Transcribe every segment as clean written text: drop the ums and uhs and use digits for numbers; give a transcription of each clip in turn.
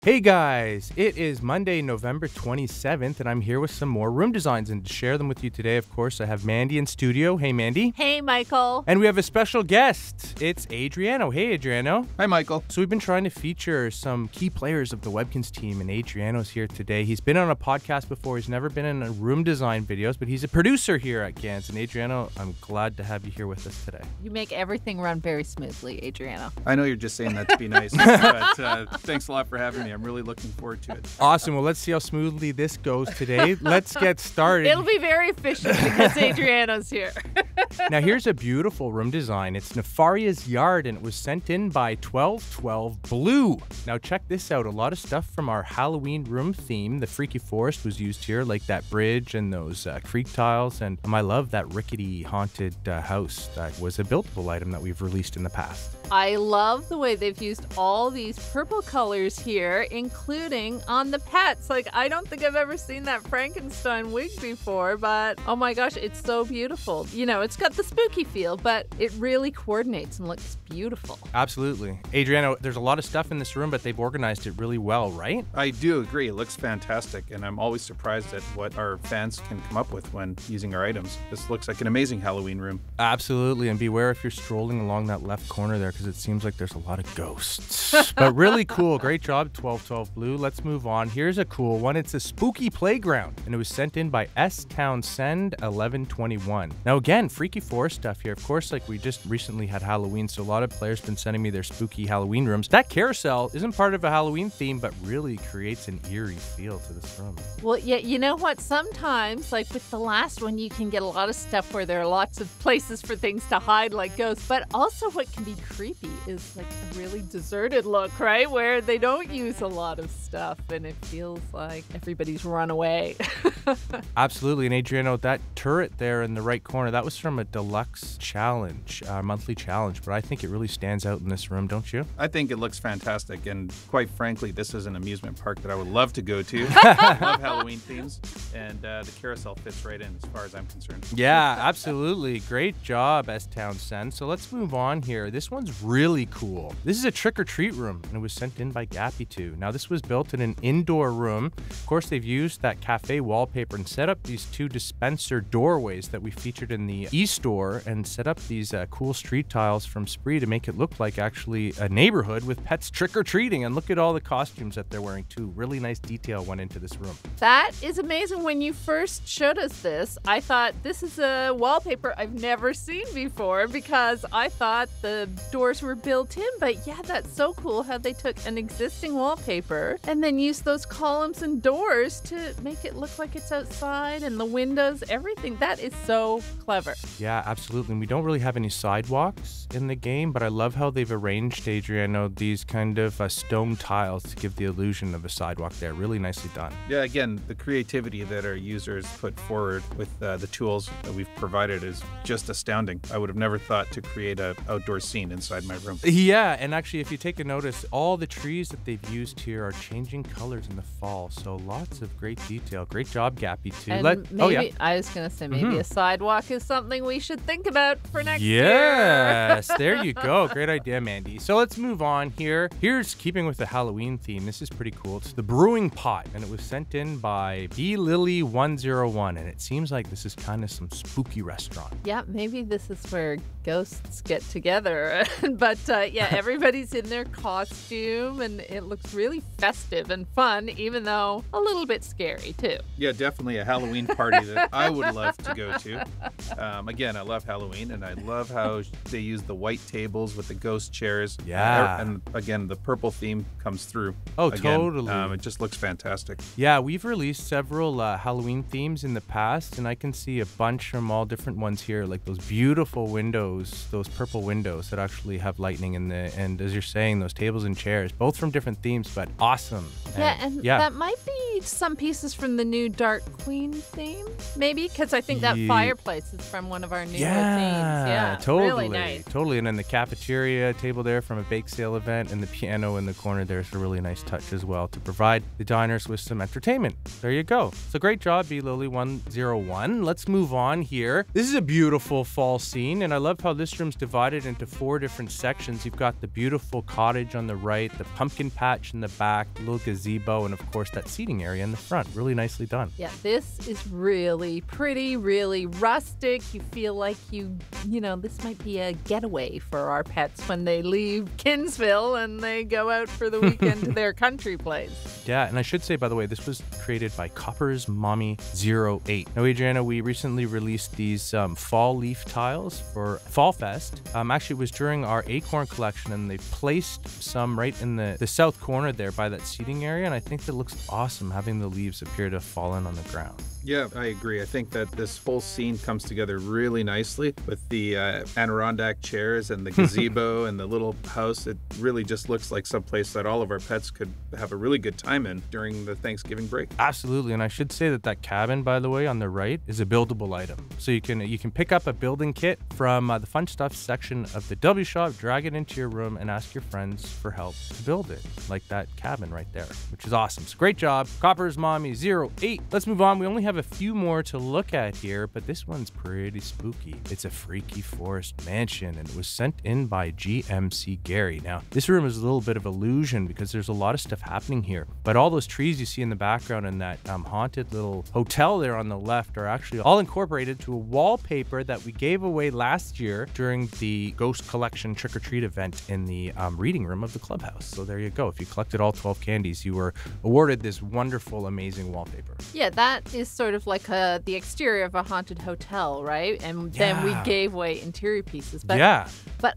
Hey guys, it is Monday, November 27th, and I'm here with some more room designs. And to share them with you today, of course, I have Mandy in studio. Hey, Mandy. Hey, Michael. And we have a special guest. It's Adriano. Hey, Adriano. Hi, Michael. So we've been trying to feature some key players of the Webkinz team, and Adriano's here today. He's been on a podcast before. He's never been in a room design videos, but he's a producer here at Kinz. And Adriano, I'm glad to have you here with us today. You make everything run very smoothly, Adriano. I know you're just saying that to be nice, but thanks a lot for having me. I'm really looking forward to it. Awesome. Well, let's see how smoothly this goes today. Let's get started. It'll be very efficient because Adriano's here. Now, here's a beautiful room design. It's Nefaria's Yard, and it was sent in by 1212 Blue. Now, check this out. A lot of stuff from our Halloween room theme. The Freaky Forest was used here, like that bridge and those creek tiles. And I love that rickety haunted house that was a buildable item that we've released in the past. I love the way they've used all these purple colors here, including on the pets. Like, I don't think I've ever seen that Frankenstein wig before, but oh my gosh, it's so beautiful. You know, it's got the spooky feel, but it really coordinates and looks beautiful. Absolutely. Adriano, there's a lot of stuff in this room, but they've organized it really well, right? I do agree. It looks fantastic, and I'm always surprised at what our fans can come up with when using our items. This looks like an amazing Halloween room. Absolutely, and beware if you're strolling along that left corner there, because it seems like there's a lot of ghosts. But really cool. Great job, 1212 Blue. Let's move on. Here's a cool one. It's a spooky playground, and it was sent in by S Townsend 1121. Now again, Freaky Forest stuff here. Of course, like we just recently had Halloween, so a lot of players been sending me their spooky Halloween rooms. That carousel isn't part of a Halloween theme, but really creates an eerie feel to this room. Well, yeah, you know what? Sometimes, like with the last one, you can get a lot of stuff where there are lots of places for things to hide, like ghosts. But also what can be creepy is like a really deserted look, right? Where they don't use a lot of stuff and it feels like everybody's run away. Absolutely. And Adriano, that turret there in the right corner, that was from a deluxe challenge, monthly challenge, but I think it really stands out in this room, don't you? I think it looks fantastic, and quite frankly, this is an amusement park that I would love to go to. I love Halloween themes, and the carousel fits right in as far as I'm concerned. Yeah, absolutely. Great job, S Townsend. So let's move on here. This one's really cool. This is a trick-or-treat room, and it was sent in by Gappy2. Now, this was built in an indoor room. Of course, they've used that cafe wallpaper and set up these two dispenser doorways that we featured in the e-store, and set up these cool street tiles from Spree to make it look like actually a neighborhood with pets trick-or-treating. And look at all the costumes that they're wearing, too. Really nice detail went into this room. That is amazing. When you first showed us this, I thought this is a wallpaper I've never seen before because I thought the doors were built in. But yeah, that's so cool how they took an existing wallpaper and then used those columns and doors to make it look like it's outside, and the windows, everything. That is so clever. Yeah, absolutely. And we don't really have any sidewalks in the game, but I love how they've arranged, Adriano, these kind of stone tiles to give the illusion of a sidewalk there. Really nicely done. Yeah, again, the creativity that our users put forward with the tools that we've provided is just astounding. I would have never thought to create an outdoor scene inside my room. Yeah, and actually, if you take a notice, all the trees that they've used here are changing colors in the fall, so lots of great detail. Great job, Gappy2. And maybe, I was going to say, maybe a sidewalk is something we should think about for next year. Yes, there you go. Great idea, Mandy. So let's move on here. Here's keeping with the Halloween theme. This is pretty cool. It's the brewing pot, and it was sent in by BLily101, and it seems like this is kind of some spooky restaurant. Yeah, maybe this is where ghosts get together. But yeah, everybody's in their costume, and it looks really festive and fun, even though a little bit scary too. Yeah, definitely a Halloween party that I would love to go to. Again, I love Halloween, and I love how they use the white tables with the ghost chairs. Yeah. And again, the purple theme comes through. Oh, again. totally. It just looks fantastic. Yeah, we've released several Halloween themes in the past, and I can see a bunch from all different ones here, like those beautiful windows, those purple windows that actually have lightning in the, and as you're saying, those tables and chairs, both from different themes, but awesome. And that might be some pieces from the new Dark Queen theme, maybe, because I think that fireplace is from one of our newer themes. Yeah, totally. Really nice. Totally. And then the cafeteria table there from a bake sale event, and the piano in the corner there's a really nice touch as well to provide the diners with some entertainment. There you go. So great job, BLily101. Let's move on here. This is a beautiful fall scene, and I love how this room's divided into 4 different sections. You've got the beautiful cottage on the right, the pumpkin patch in the back, a little gazebo, and of course that seating area in the front. Really nicely done. Yeah, this is really pretty, really rustic. You feel like this might be a getaway for our pets when they leave Kinsville and they go out for the weekend to their country place. Yeah, and I should say, by the way, this was created by Copper's Mommy 08. Now, Adriano, we recently released these fall leaf tiles for Fall Fest. Actually, it was during our Acorn collection, and they placed some right in the south corner there by that seating area, and I think that looks awesome, having the leaves appear to have fallen on the ground. Yeah, I agree. I think that this whole scene comes together really nicely with the Adirondack chairs and the gazebo and the little house. It really just looks like someplace that all of our pets could have a really good time in during the Thanksgiving break. Absolutely, and I should say that cabin, by the way, on the right is a buildable item. So you can pick up a building kit from the fun stuff section of the W Shop, drag it into your room, and ask your friends for help to build it, like that cabin right there, which is awesome. So great job, Copper's Mommy 08. Let's move on. We only have a few more to look at here, but this one's pretty spooky. It's a freaky forest mansion, and it was sent in by GMC Gary. Now, this room is a little bit of illusion because there's a lot of stuff happening here, but all those trees you see in the background and that haunted little hotel there on the left are actually all incorporated to a wallpaper that we gave away last year during the Ghost Collection trick-or-treat event in the reading room of the clubhouse. So there you go. If you collected all 12 candies, you were awarded this wonderful, amazing wallpaper. Yeah, that is sort of like the exterior of a haunted hotel, right? And then we gave away interior pieces. But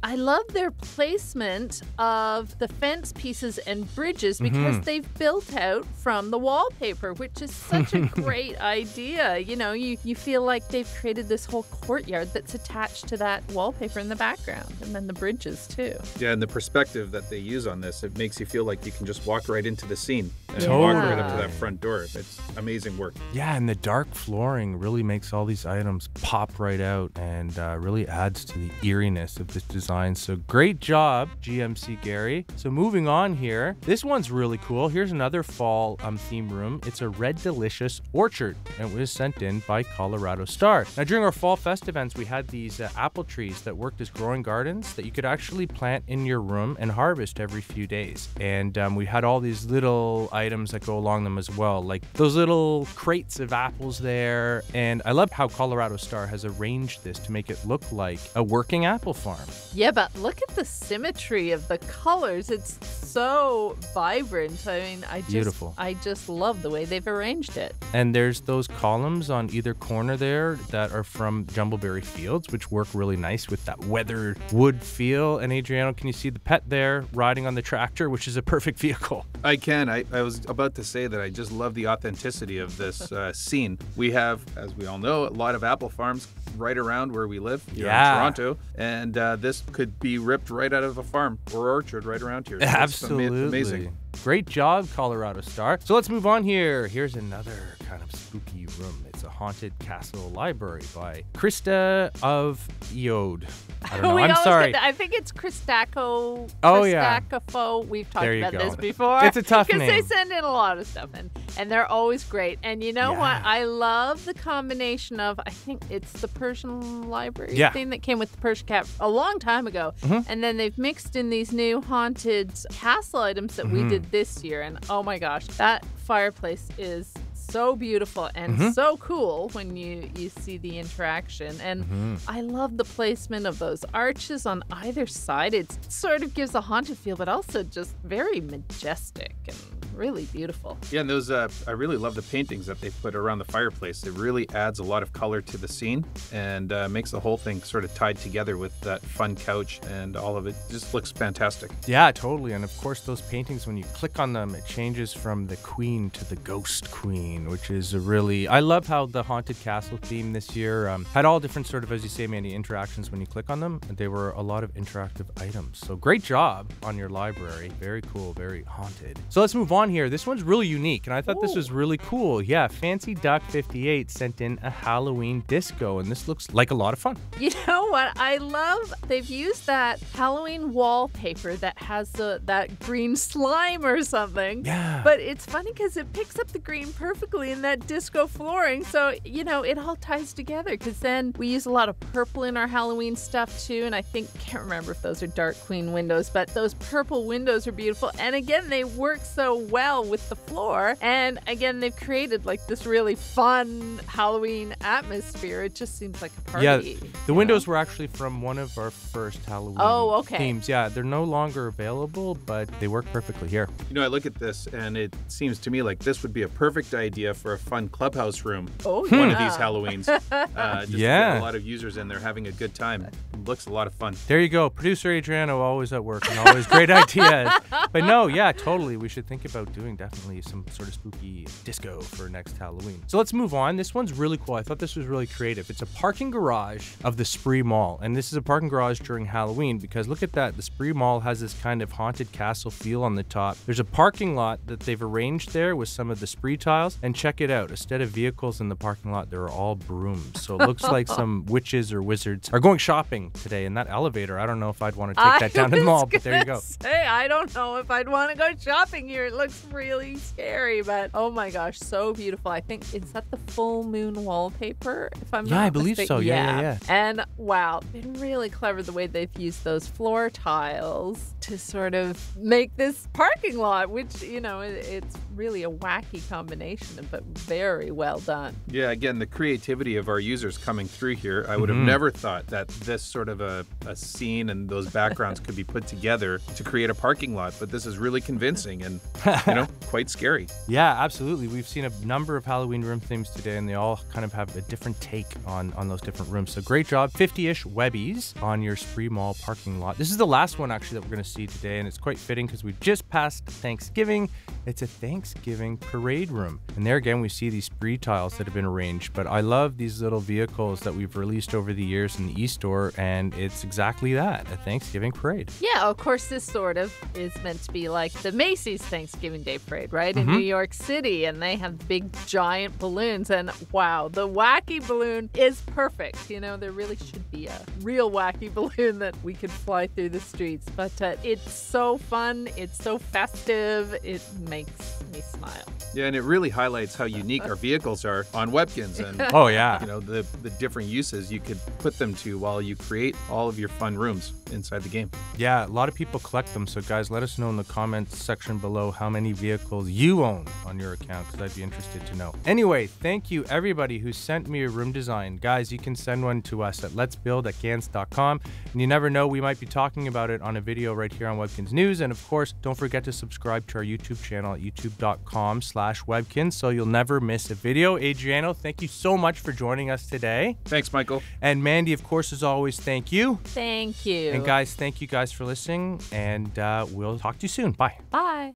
I love their placement of the fence pieces and bridges because they've built out from the wallpaper, which is such a great idea. You feel like they've created this whole courtyard that's attached to that wallpaper in the background, and then the bridges too. Yeah, and the perspective that they use on this, it makes you feel like you can just walk right into the scene and Totally. walk right up to that front door. It's amazing work. Yeah, and the dark flooring really makes all these items pop right out and really adds to the eeriness of this design. So great job, GMC Gary. So moving on here, this one's really cool. Here's another fall theme room. It's a Red Delicious Orchard, and it was sent in by Colorado Star. Now, during our Fall Fest events, we had these apple trees that worked as growing gardens that you could actually plant in your room and harvest every few days. And we had all these little items that go along them as well, like those little crates of apples there. And I love how Colorado Star has arranged this to make it look like a working apple farm. Yeah, but look at the symmetry of the colors. It's so vibrant. I mean, Beautiful. I just love the way they've arranged it. And there's those columns on either corner there that are from Jumbleberry Fields, which work really nice with that weathered wood feel. And Adriano, can you see the pet there riding on the tractor, which is a perfect vehicle? I can. I was about to say that I just love the authenticity of this scene. We have, as we all know, a lot of apple farms right around where we live here in Toronto, and this could be ripped right out of a farm or orchard right around here. So Absolutely. Amazing. Great job, Colorado Star. So let's move on here. Here's another kind of spooky room. It's a haunted castle library by Krista of Iode. I don't know. I'm sorry. I think it's Christaco. Oh, yeah. Christacofo. We've talked There you about go. this before. It's a tough name. Because they send in a lot of stuff, and they're always great. And you know what? I love the combination of, I think it's the Persian library thing that came with the Persian cat a long time ago. And then they've mixed in these new haunted castle items that we did this year. And oh my gosh, that fireplace is so beautiful and so cool when you see the interaction. And I love the placement of those arches on either side. It sort of gives a haunted feel, but also just very majestic and really beautiful. Yeah, and those I really love the paintings that they put around the fireplace. It really adds a lot of color to the scene and makes the whole thing sort of tied together with that fun couch, and all of it just looks fantastic. Yeah, totally. And of course, those paintings, when you click on them, it changes from the queen to the ghost queen, which is a really... I love how the haunted castle theme this year had all different sort of, as you say, Mandy, interactions when you click on them. They were a lot of interactive items. So great job on your library. Very cool, very haunted. So let's move on on here. This one's really unique, and I thought this was really cool. Yeah, Fancy Duck 58 sent in a Halloween disco, and this looks like a lot of fun. You know what? I love they've used that Halloween wallpaper that has that green slime or something. Yeah. But it's funny because it picks up the green perfectly in that disco flooring. So, you know, it all ties together because then we use a lot of purple in our Halloween stuff too. And I can't remember if those are Dark Queen windows, but those purple windows are beautiful. And again, they work so well with the floor. And again, they've created like this really fun Halloween atmosphere. It just seems like a party. Yeah, the windows were actually from one of our first Halloween themes. Yeah, they're no longer available, but they work perfectly here. You know, I look at this and it seems to me like this would be a perfect idea for a fun clubhouse room. One of these Halloweens. Just to get a lot of users in there having a good time. It looks a lot of fun. There you go. Producer Adriano, always at work and always great ideas. But no, yeah, totally. We should think about doing definitely some sort of spooky disco for next Halloween. So let's move on. This one's really cool. I thought this was really creative. It's a parking garage of the Spree Mall. And this is a parking garage during Halloween because look at that. The Spree Mall has this kind of haunted castle feel on the top. There's a parking lot that they've arranged there with some of the Spree tiles. And check it out. Instead of vehicles in the parking lot, there are all brooms. So it looks like some witches or wizards are going shopping today. And that elevator, I don't know if I'd want to take that down to the mall, but there you go. I don't know if I'd want to go shopping here. It looks really scary, but oh my gosh, so beautiful. I think, is that the full moon wallpaper? If I'm not I believe so. Yeah. And wow, been really clever the way they've used those floor tiles to sort of make this parking lot, which, you know, it's really a wacky combination, but very well done. Yeah, again, the creativity of our users coming through here. I would have never thought that this sort of a scene and those backgrounds could be put together to create a parking lot, but this is really convincing and, you know, quite scary. Yeah, absolutely. We've seen a number of Halloween room themes today, and they all kind of have a different take on those different rooms. So great job. 50-ish Webbies on your Spree Mall parking lot. This is the last one, actually, that we're going to see today, and it's quite fitting because we've just passed Thanksgiving. It's a Thanksgiving parade room. And there again, we see these Spree tiles that have been arranged, but I love these little vehicles that we've released over the years in the e-store, and it's exactly that, a Thanksgiving parade. Yeah, of course, this sort of is meant to be like the Macy's Thanksgiving Day Parade, right? In New York City, and they have big giant balloons, and wow, the wacky balloon is perfect. You know, there really should be a real wacky balloon that we could fly through the streets, but it's so fun, it's so festive, it makes me smile. Yeah, and it really highlights how unique our vehicles are on Webkinz and you know, the different uses you could put them to while you create all of your fun rooms inside the game. Yeah, a lot of people collect them, so guys, let us know in the comments section below how many vehicles you own on your account, because I'd be interested to know. Anyway, thank you everybody who sent me a room design. Guys, you can send one to us at letsbuild@gans.com, and you never know, we might be talking about it on a video right here on Webkinz News. And of course, don't forget to subscribe to our YouTube channel at youtube.com/Webkinz so you'll never miss a video. Adriano, thank you so much for joining us today. Thanks, Michael. And Mandy, of course, as always, thank you. Thank you. And guys, thank you guys for listening, and we'll talk to you soon. Bye. Bye.